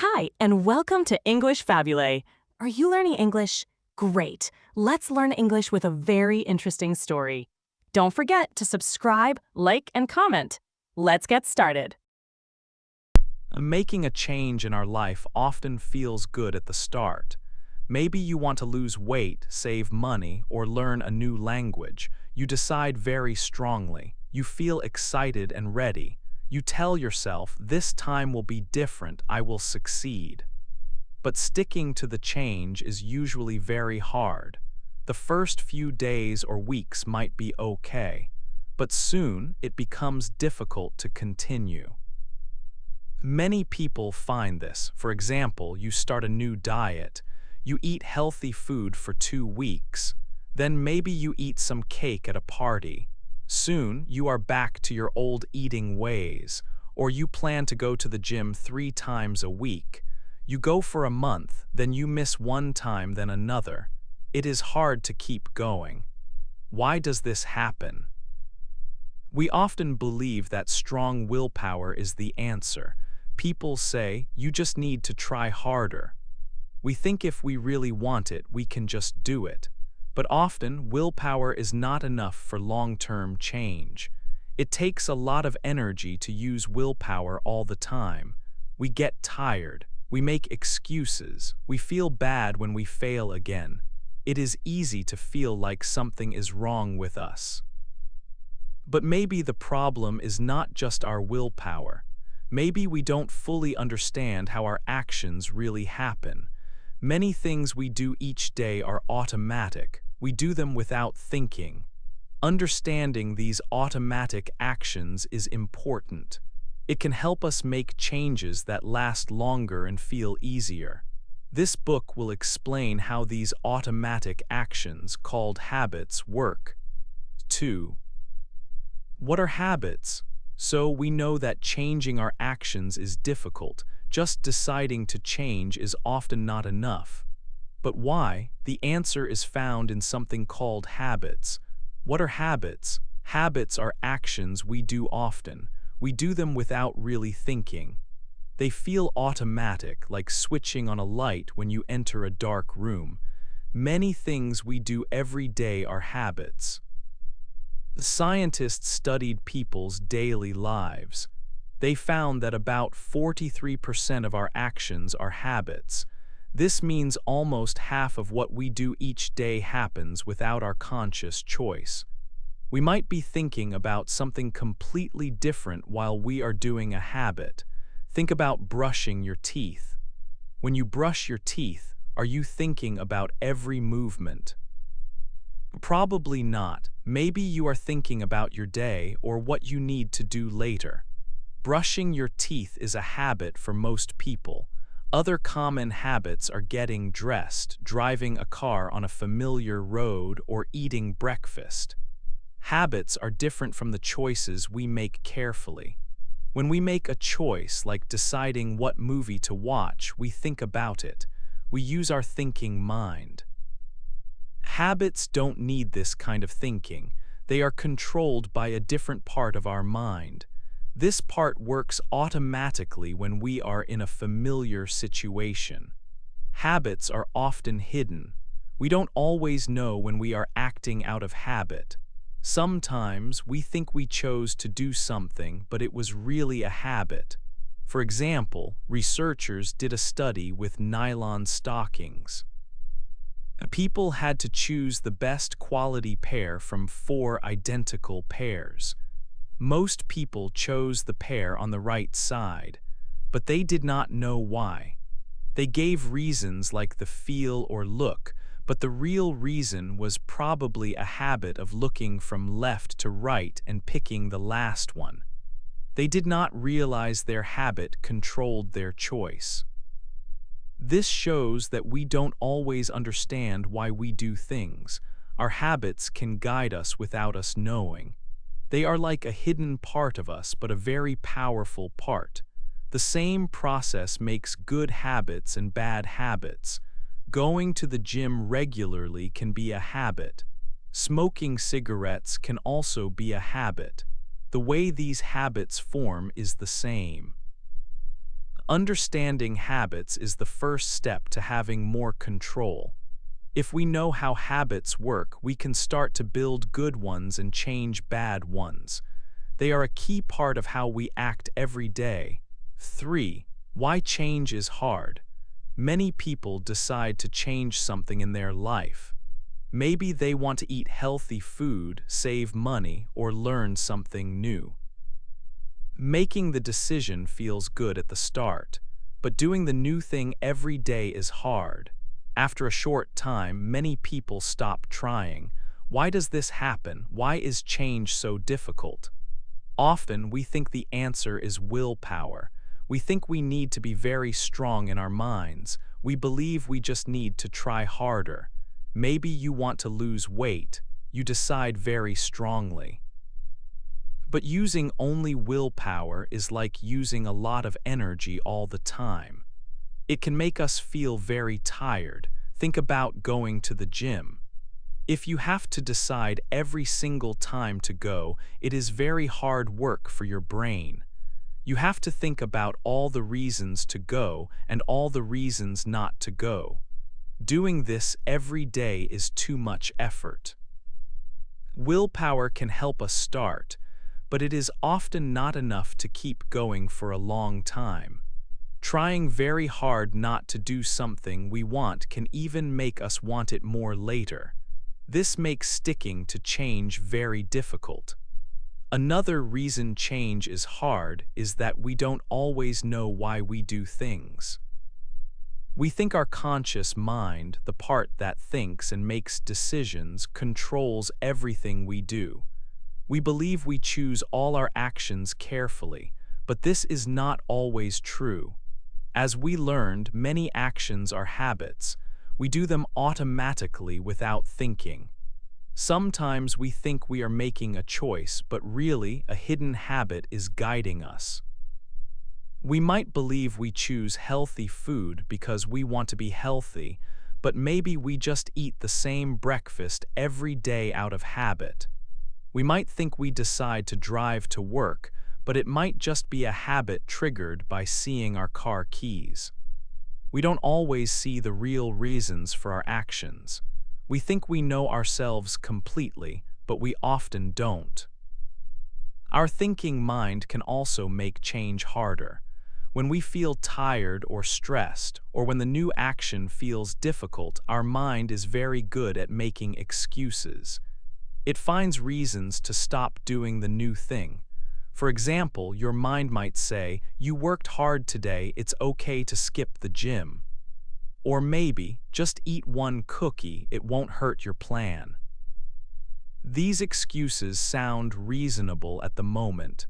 Hi, and welcome to English-Fabule. Are you learning English? Great. Let's learn English with a very interesting story. Don't forget to subscribe, like, and comment. Let's get started. Making a change in our life often feels good at the start. Maybe you want to lose weight, save money, or learn a new language. You decide very strongly. You feel excited and ready. You tell yourself, this time will be different, I will succeed. But sticking to the change is usually very hard. The first few days or weeks might be okay, but soon it becomes difficult to continue. Many people find this. For example, you start a new diet. You eat healthy food for 2 weeks. Then maybe you eat some cake at a party. Soon, you are back to your old eating ways, or you plan to go to the gym 3 times a week. You go for a month, then you miss one time, then another. It is hard to keep going. Why does this happen? We often believe that strong willpower is the answer. People say, you just need to try harder. We think if we really want it, we can just do it. But often, willpower is not enough for long-term change. It takes a lot of energy to use willpower all the time. We get tired. We make excuses. We feel bad when we fail again. It is easy to feel like something is wrong with us. But maybe the problem is not just our willpower. Maybe we don't fully understand how our actions really happen. Many things we do each day are automatic. We do them without thinking. Understanding these automatic actions is important. It can help us make changes that last longer and feel easier. This book will explain how these automatic actions, called habits, work. 2. What are habits? So we know that changing our actions is difficult. Just deciding to change is often not enough. But why? The answer is found in something called habits. What are habits? Habits are actions we do often. We do them without really thinking. They feel automatic, like switching on a light when you enter a dark room. Many things we do every day are habits. Scientists studied people's daily lives. They found that about 43% of our actions are habits. This means almost half of what we do each day happens without our conscious choice. We might be thinking about something completely different while we are doing a habit. Think about brushing your teeth. When you brush your teeth, are you thinking about every movement? Probably not. Maybe you are thinking about your day or what you need to do later. Brushing your teeth is a habit for most people. Other common habits are getting dressed, driving a car on a familiar road, or eating breakfast. Habits are different from the choices we make carefully. When we make a choice, like deciding what movie to watch, we think about it. We use our thinking mind. Habits don't need this kind of thinking. They are controlled by a different part of our mind. This part works automatically when we are in a familiar situation. Habits are often hidden. We don't always know when we are acting out of habit. Sometimes we think we chose to do something, but it was really a habit. For example, researchers did a study with nylon stockings. People had to choose the best quality pair from 4 identical pairs. Most people chose the pair on the right side, but they did not know why. They gave reasons like the feel or look, but the real reason was probably a habit of looking from left to right and picking the last one. They did not realize their habit controlled their choice. This shows that we don't always understand why we do things. Our habits can guide us without us knowing. They are like a hidden part of us, but a very powerful part. The same process makes good habits and bad habits. Going to the gym regularly can be a habit. Smoking cigarettes can also be a habit. The way these habits form is the same. Understanding habits is the first step to having more control. If we know how habits work, we can start to build good ones and change bad ones. They are a key part of how we act every day. 3. Why change is hard. Many people decide to change something in their life. Maybe they want to eat healthy food, save money, or learn something new. Making the decision feels good at the start, but doing the new thing every day is hard. After a short time, many people stop trying. Why does this happen? Why is change so difficult? Often we think the answer is willpower. We think we need to be very strong in our minds. We believe we just need to try harder. Maybe you want to lose weight. You decide very strongly. But using only willpower is like using a lot of energy all the time. It can make us feel very tired. Think about going to the gym. If you have to decide every single time to go, it is very hard work for your brain. You have to think about all the reasons to go and all the reasons not to go. Doing this every day is too much effort. Willpower can help us start, but it is often not enough to keep going for a long time. Trying very hard not to do something we want can even make us want it more later. This makes sticking to change very difficult. Another reason change is hard is that we don't always know why we do things. We think our conscious mind, the part that thinks and makes decisions, controls everything we do. We believe we choose all our actions carefully, but this is not always true. As we learned, many actions are habits. We do them automatically without thinking. Sometimes we think we are making a choice, but really a hidden habit is guiding us. We might believe we choose healthy food because we want to be healthy, but maybe we just eat the same breakfast every day out of habit. We might think we decide to drive to work, but it might just be a habit triggered by seeing our car keys. We don't always see the real reasons for our actions. We think we know ourselves completely, but we often don't. Our thinking mind can also make change harder. When we feel tired or stressed, or when the new action feels difficult, our mind is very good at making excuses. It finds reasons to stop doing the new thing. For example, your mind might say, "You worked hard today, it's okay to skip the gym." Or maybe, "Just eat one cookie, it won't hurt your plan." These excuses sound reasonable at the moment.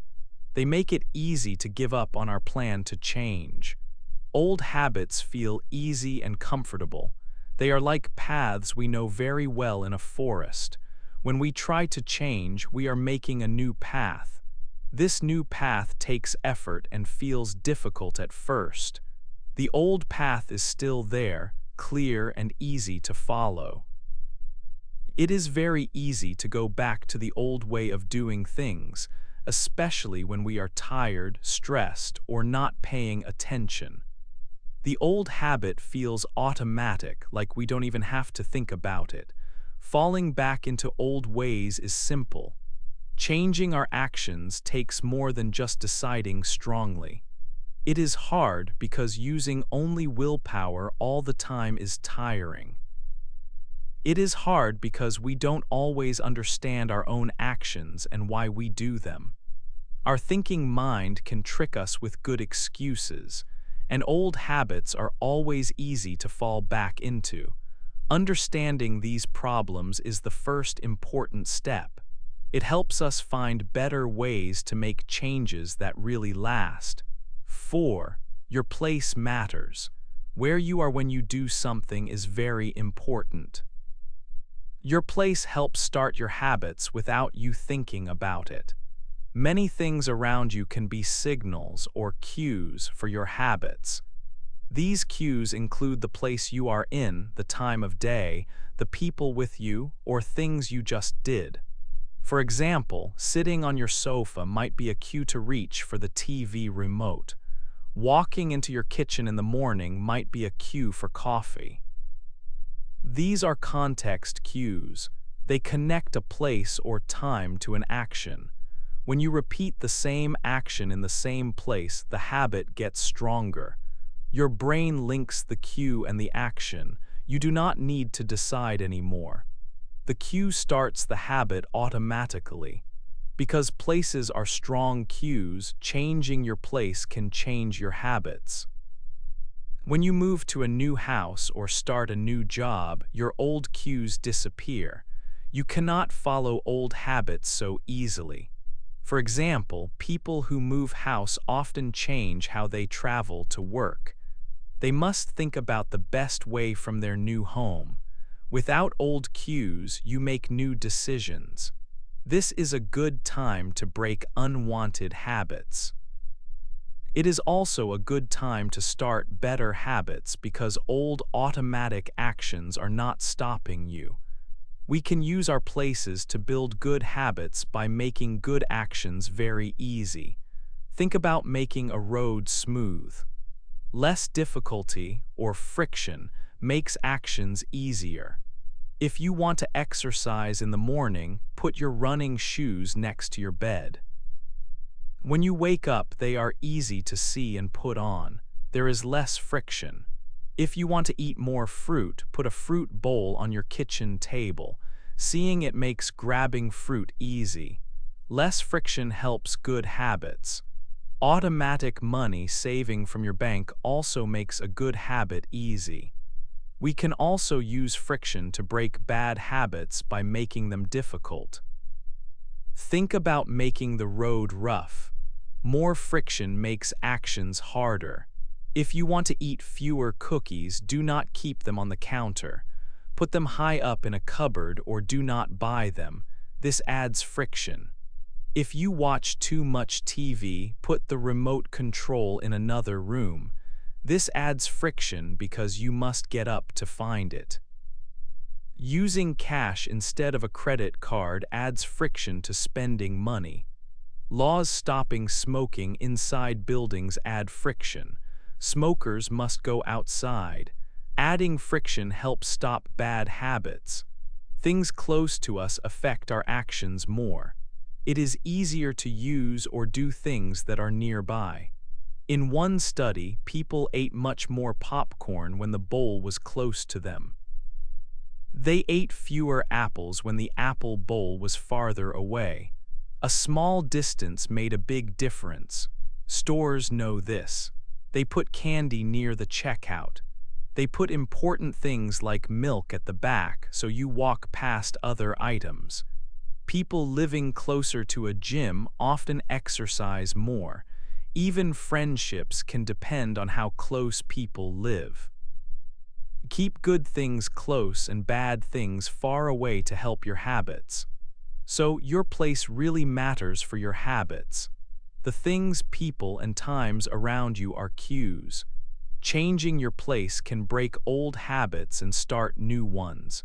They make it easy to give up on our plan to change. Old habits feel easy and comfortable. They are like paths we know very well in a forest. When we try to change, we are making a new path. This new path takes effort and feels difficult at first. The old path is still there, clear and easy to follow. It is very easy to go back to the old way of doing things, especially when we are tired, stressed, or not paying attention. The old habit feels automatic, like we don't even have to think about it. Falling back into old ways is simple. Changing our actions takes more than just deciding strongly. It is hard because using only willpower all the time is tiring. It is hard because we don't always understand our own actions and why we do them. Our thinking mind can trick us with good excuses, and old habits are always easy to fall back into. Understanding these problems is the first important step. It helps us find better ways to make changes that really last. 4. Your place matters. Where you are when you do something is very important. Your place helps start your habits without you thinking about it. Many things around you can be signals or cues for your habits. These cues include the place you are in, the time of day, the people with you, or things you just did. For example, sitting on your sofa might be a cue to reach for the TV remote. Walking into your kitchen in the morning might be a cue for coffee. These are context cues. They connect a place or time to an action. When you repeat the same action in the same place, the habit gets stronger. Your brain links the cue and the action. You do not need to decide anymore. The cue starts the habit automatically. Because places are strong cues, changing your place can change your habits. When you move to a new house or start a new job, your old cues disappear. You cannot follow old habits so easily. For example, people who move house often change how they travel to work. They must think about the best way from their new home. Without old cues, you make new decisions. This is a good time to break unwanted habits. It is also a good time to start better habits because old automatic actions are not stopping you. We can use our places to build good habits by making good actions very easy. Think about making a road smooth. Less difficulty or friction makes actions easier. If you want to exercise in the morning, put your running shoes next to your bed. When you wake up, they are easy to see and put on. There is less friction. If you want to eat more fruit, put a fruit bowl on your kitchen table. Seeing it makes grabbing fruit easy. Less friction helps good habits. Automatic money saving from your bank also makes a good habit easy. We can also use friction to break bad habits by making them difficult. Think about making the road rough. More friction makes actions harder. If you want to eat fewer cookies, do not keep them on the counter. Put them high up in a cupboard or do not buy them. This adds friction. If you watch too much TV, put the remote control in another room. This adds friction because you must get up to find it. Using cash instead of a credit card adds friction to spending money. Laws stopping smoking inside buildings add friction. Smokers must go outside. Adding friction helps stop bad habits. Things close to us affect our actions more. It is easier to use or do things that are nearby. In one study, people ate much more popcorn when the bowl was close to them. They ate fewer apples when the apple bowl was farther away. A small distance made a big difference. Stores know this. They put candy near the checkout. They put important things like milk at the back so you walk past other items. People living closer to a gym often exercise more. Even friendships can depend on how close people live. Keep good things close and bad things far away to help your habits. So your place really matters for your habits. The things, people, and times around you are cues. Changing your place can break old habits and start new ones.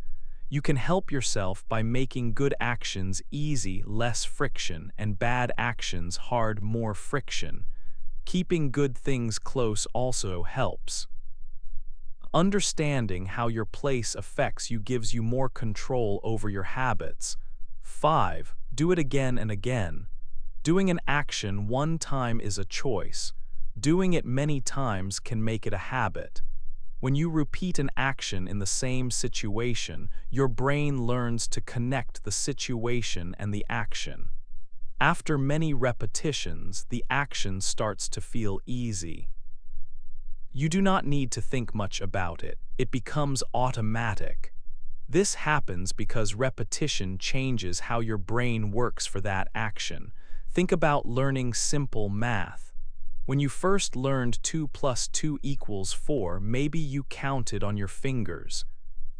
You can help yourself by making good actions easy, less friction, and bad actions hard, more friction. Keeping good things close also helps. Understanding how your place affects you gives you more control over your habits. 5. Do it again and again. Doing an action one time is a choice. Doing it many times can make it a habit. When you repeat an action in the same situation, your brain learns to connect the situation and the action. After many repetitions, the action starts to feel easy. You do not need to think much about it. It becomes automatic. This happens because repetition changes how your brain works for that action. Think about learning simple math. When you first learned 2 plus 2 equals 4, maybe you counted on your fingers.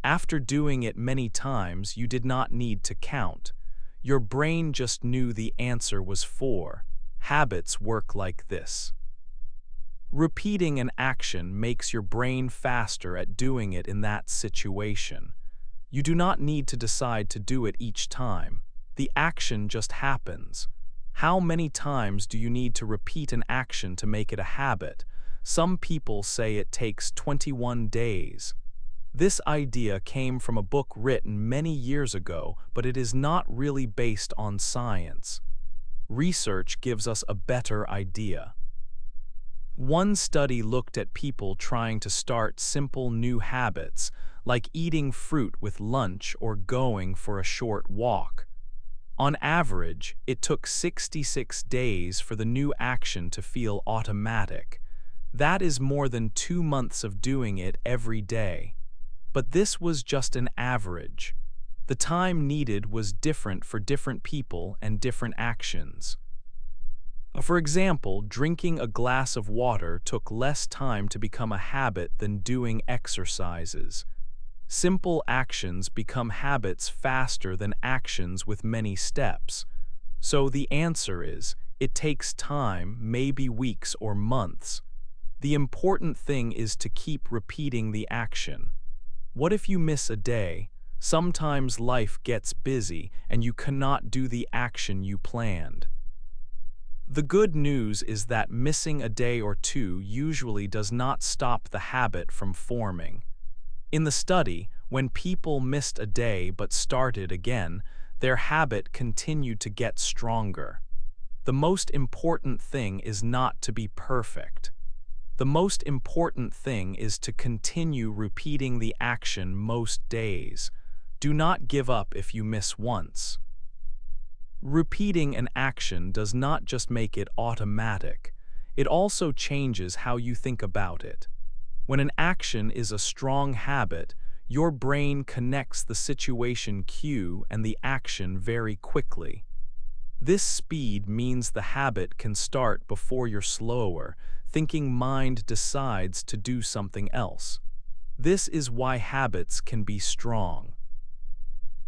After doing it many times, you did not need to count. Your brain just knew the answer was 4. Habits work like this. Repeating an action makes your brain faster at doing it in that situation. You do not need to decide to do it each time. The action just happens. How many times do you need to repeat an action to make it a habit? Some people say it takes 21 days. This idea came from a book written many years ago, but it is not really based on science. Research gives us a better idea. One study looked at people trying to start simple new habits, like eating fruit with lunch or going for a short walk. On average, it took 66 days for the new action to feel automatic. That is more than 2 months of doing it every day. But this was just an average. The time needed was different for different people and different actions. For example, drinking a glass of water took less time to become a habit than doing exercises. Simple actions become habits faster than actions with many steps. So the answer is, it takes time, maybe weeks or months. The important thing is to keep repeating the action. What if you miss a day? Sometimes life gets busy and you cannot do the action you planned. The good news is that missing a day or two usually does not stop the habit from forming. In the study, when people missed a day but started again, their habit continued to get stronger. The most important thing is not to be perfect. The most important thing is to continue repeating the action most days. Do not give up if you miss once. Repeating an action does not just make it automatic, it also changes how you think about it. When an action is a strong habit, your brain connects the situation cue and the action very quickly. This speed means the habit can start before your slower, thinking mind decides to do something else. This is why habits can be strong.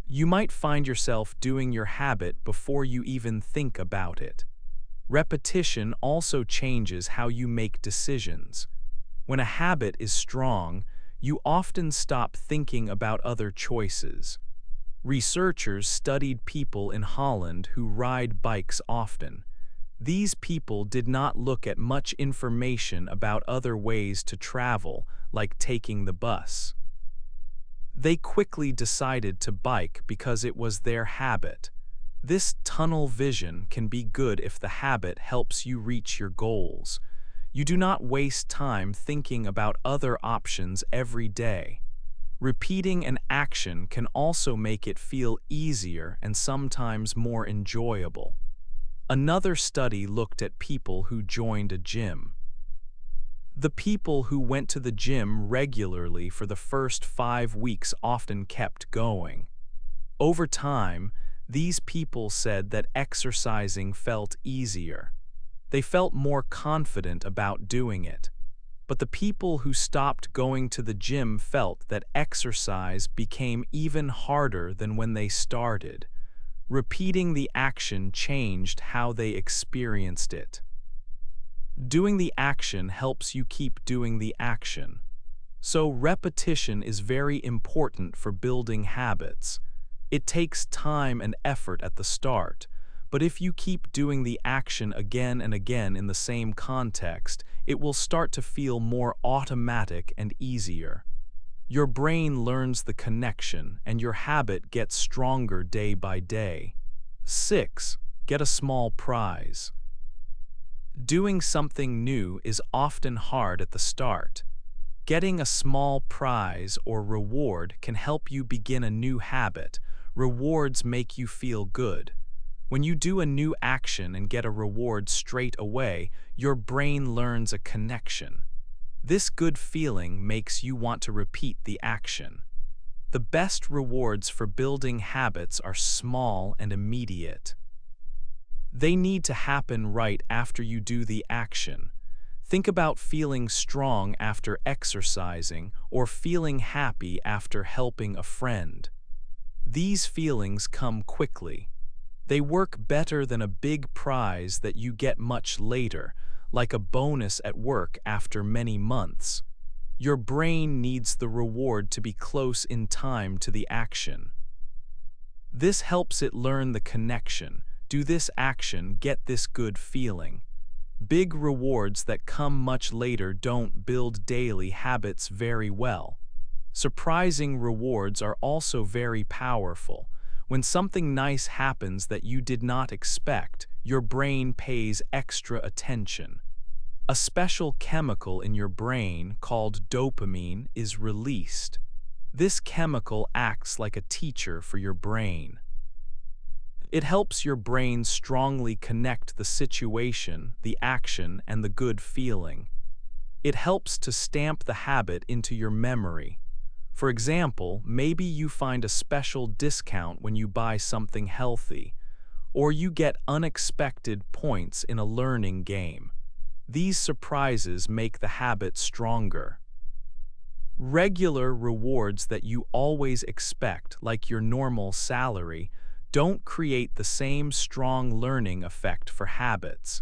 You might find yourself doing your habit before you even think about it. Repetition also changes how you make decisions. When a habit is strong, you often stop thinking about other choices. Researchers studied people in Holland who ride bikes often. These people did not look at much information about other ways to travel, like taking the bus. They quickly decided to bike because it was their habit. This tunnel vision can be good if the habit helps you reach your goals. You do not waste time thinking about other options every day. Repeating an action can also make it feel easier and sometimes more enjoyable. Another study looked at people who joined a gym. The people who went to the gym regularly for the first 5 weeks often kept going. Over time, these people said that exercising felt easier. They felt more confident about doing it. But the people who stopped going to the gym felt that exercise became even harder than when they started. Repeating the action changed how they experienced it. Doing the action helps you keep doing the action. So repetition is very important for building habits. It takes time and effort at the start, but if you keep doing the action again and again in the same context, it will start to feel more automatic and easier. Your brain learns the connection, and your habit gets stronger day by day. 6. Get a small prize. Doing something new is often hard at the start. Getting a small prize or reward can help you begin a new habit. Rewards make you feel good. When you do a new action and get a reward straight away, your brain learns a connection. This good feeling makes you want to repeat the action. The best rewards for building habits are small and immediate. They need to happen right after you do the action. Think about feeling strong after exercising or feeling happy after helping a friend. These feelings come quickly. They work better than a big prize that you get much later, like a bonus at work after many months. Your brain needs the reward to be close in time to the action. This helps it learn the connection. Do this action, get this good feeling. Big rewards that come much later don't build daily habits very well. Surprising rewards are also very powerful. When something nice happens that you did not expect, your brain pays extra attention. A special chemical in your brain called dopamine is released. This chemical acts like a teacher for your brain. It helps your brain strongly connect the situation, the action, and the good feeling. It helps to stamp the habit into your memory. For example, maybe you find a special discount when you buy something healthy, or you get unexpected points in a learning game. These surprises make the habit stronger. Regular rewards that you always expect, like your normal salary, don't create the same strong learning effect for habits.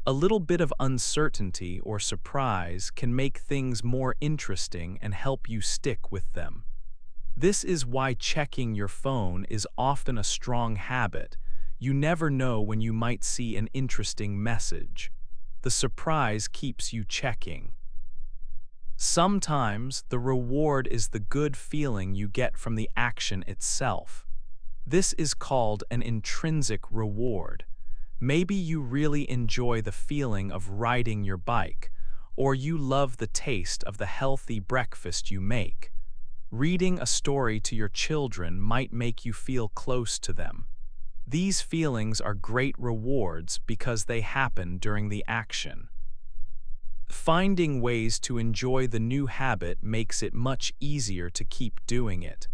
A little bit of uncertainty or surprise can make things more interesting and help you stick with them. This is why checking your phone is often a strong habit. You never know when you might see an interesting message. The surprise keeps you checking. Sometimes the reward is the good feeling you get from the action itself. This is called an intrinsic reward. Maybe you really enjoy the feeling of riding your bike, or you love the taste of the healthy breakfast you make. Reading a story to your children might make you feel close to them. These feelings are great rewards because they happen during the action. Finding ways to enjoy the new habit makes it much easier to keep doing it.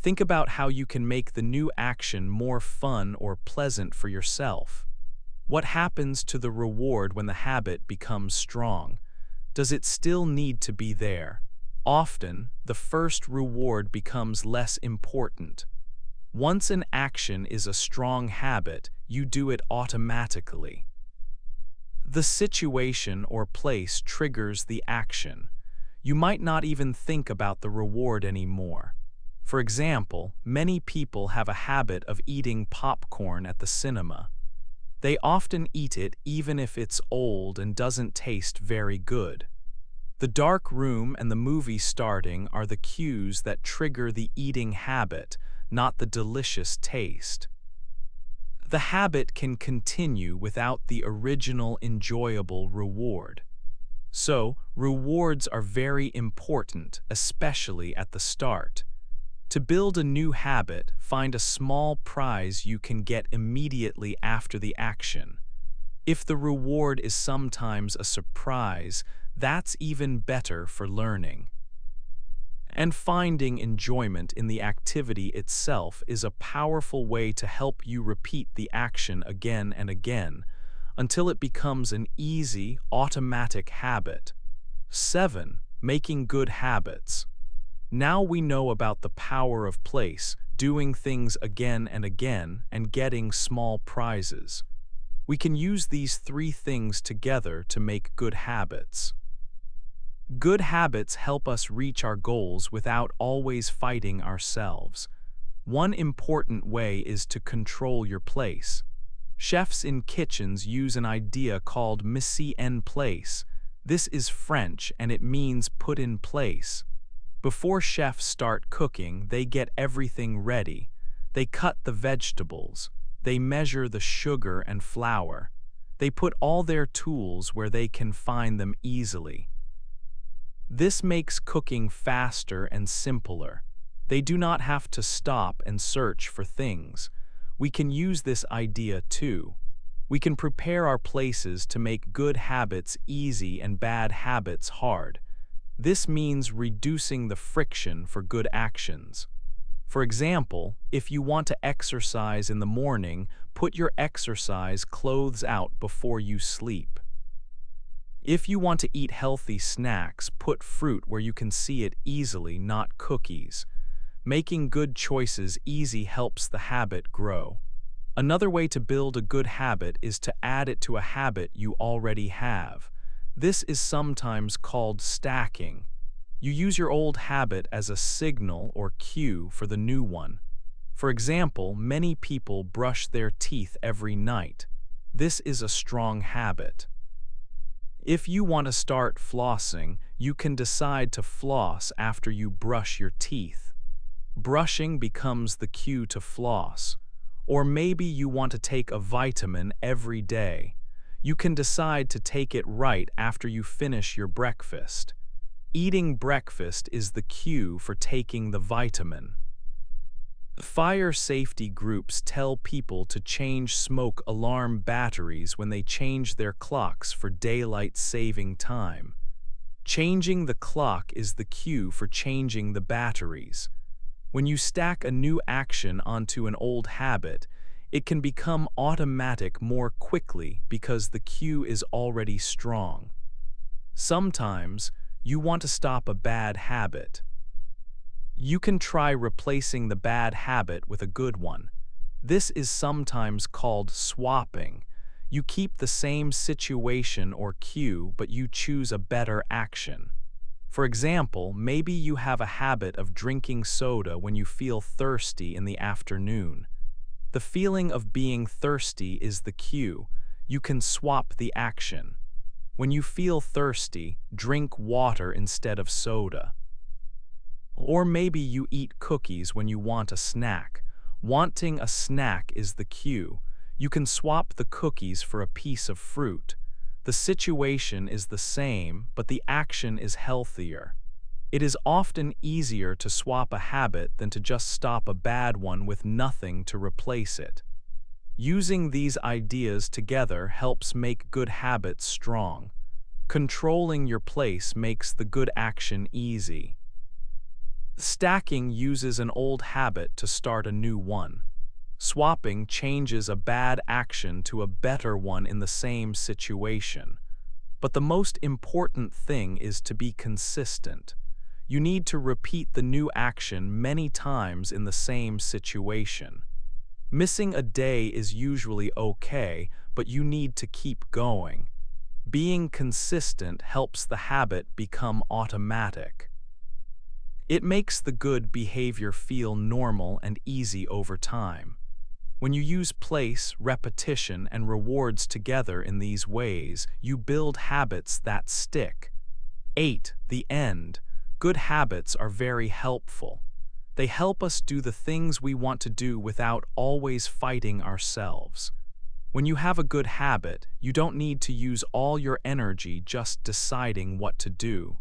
Think about how you can make the new action more fun or pleasant for yourself. What happens to the reward when the habit becomes strong? Does it still need to be there? Often, the first reward becomes less important. Once an action is a strong habit, you do it automatically. The situation or place triggers the action. You might not even think about the reward anymore. For example, many people have a habit of eating popcorn at the cinema. They often eat it even if it's old and doesn't taste very good. The dark room and the movie starting are the cues that trigger the eating habit, not the delicious taste. The habit can continue without the original enjoyable reward. So, rewards are very important, especially at the start. To build a new habit, find a small prize you can get immediately after the action. If the reward is sometimes a surprise, that's even better for learning. And finding enjoyment in the activity itself is a powerful way to help you repeat the action again and again until it becomes an easy, automatic habit. 7. Making good habits. Now we know about the power of place, doing things again and again, and getting small prizes. We can use these three things together to make good habits. Good habits help us reach our goals without always fighting ourselves. One important way is to control your place. Chefs in kitchens use an idea called mise en place. This is French and it means put in place. Before chefs start cooking, they get everything ready. They cut the vegetables. They measure the sugar and flour. They put all their tools where they can find them easily. This makes cooking faster and simpler. They do not have to stop and search for things. We can use this idea too. We can prepare our places to make good habits easy and bad habits hard. This means reducing the friction for good actions. For example, if you want to exercise in the morning, put your exercise clothes out before you sleep. If you want to eat healthy snacks, put fruit where you can see it easily, not cookies. Making good choices easy helps the habit grow. Another way to build a good habit is to add it to a habit you already have. This is sometimes called stacking. You use your old habit as a signal or cue for the new one. For example, many people brush their teeth every night. This is a strong habit. If you want to start flossing, you can decide to floss after you brush your teeth. Brushing becomes the cue to floss. Or maybe you want to take a vitamin every day. You can decide to take it right after you finish your breakfast. Eating breakfast is the cue for taking the vitamin. Fire safety groups tell people to change smoke alarm batteries when they change their clocks for daylight saving time. Changing the clock is the cue for changing the batteries. When you stack a new action onto an old habit, it can become automatic more quickly because the cue is already strong. Sometimes, you want to stop a bad habit. You can try replacing the bad habit with a good one. This is sometimes called swapping. You keep the same situation or cue, but you choose a better action. For example, maybe you have a habit of drinking soda when you feel thirsty in the afternoon. The feeling of being thirsty is the cue. You can swap the action. When you feel thirsty, drink water instead of soda. Or maybe you eat cookies when you want a snack. Wanting a snack is the cue. You can swap the cookies for a piece of fruit. The situation is the same, but the action is healthier. It is often easier to swap a habit than to just stop a bad one with nothing to replace it. Using these ideas together helps make good habits strong. Controlling your place makes the good action easy. Stacking uses an old habit to start a new one. Swapping changes a bad action to a better one in the same situation. But the most important thing is to be consistent. You need to repeat the new action many times in the same situation. Missing a day is usually okay, but you need to keep going. Being consistent helps the habit become automatic. It makes the good behavior feel normal and easy over time. When you use place, repetition, and rewards together in these ways, you build habits that stick. 8. The end. Good habits are very helpful. They help us do the things we want to do without always fighting ourselves. When you have a good habit, you don't need to use all your energy just deciding what to do.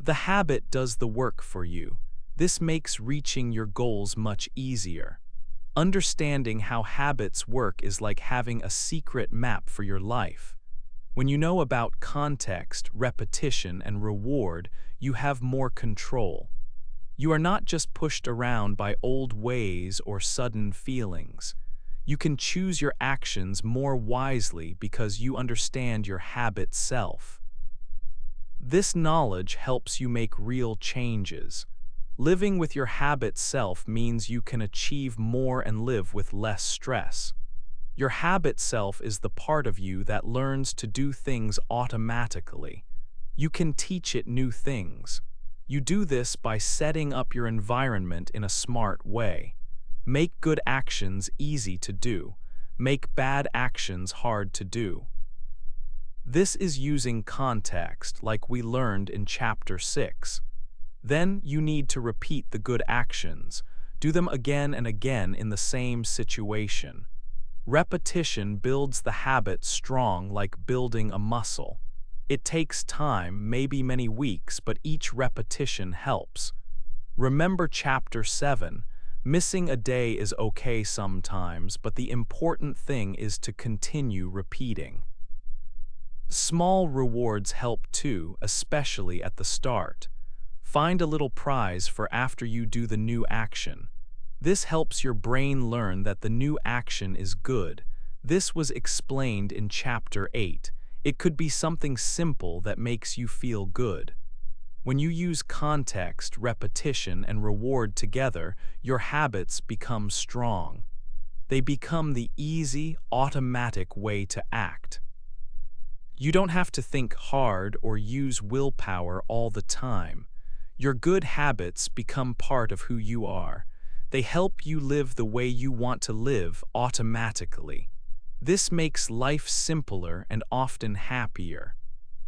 The habit does the work for you. This makes reaching your goals much easier. Understanding how habits work is like having a secret map for your life. When you know about context, repetition, and reward, you have more control. You are not just pushed around by old ways or sudden feelings. You can choose your actions more wisely because you understand your habit self. This knowledge helps you make real changes. Living with your habit self means you can achieve more and live with less stress. Your habit self is the part of you that learns to do things automatically. You can teach it new things. You do this by setting up your environment in a smart way. Make good actions easy to do. Make bad actions hard to do. This is using context like we learned in Chapter 6. Then you need to repeat the good actions. Do them again and again in the same situation. Repetition builds the habit strong like building a muscle. It takes time, maybe many weeks, but each repetition helps. Remember Chapter 7. Missing a day is okay sometimes, but the important thing is to continue repeating. Small rewards help too, especially at the start. Find a little prize for after you do the new action. This helps your brain learn that the new action is good. This was explained in Chapter 8. It could be something simple that makes you feel good. When you use context, repetition, and reward together, your habits become strong. They become the easy, automatic way to act. You don't have to think hard or use willpower all the time. Your good habits become part of who you are. They help you live the way you want to live automatically. This makes life simpler and often happier.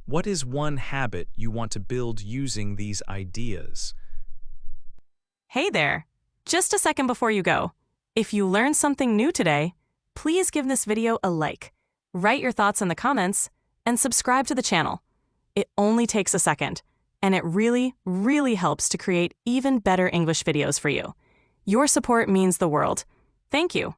What is one habit you want to build using these ideas? Hey there! Just a second before you go. If you learned something new today, please give this video a like, write your thoughts in the comments, and subscribe to the channel. It only takes a second, and it really, really helps to create even better English videos for you. Your support means the world. Thank you.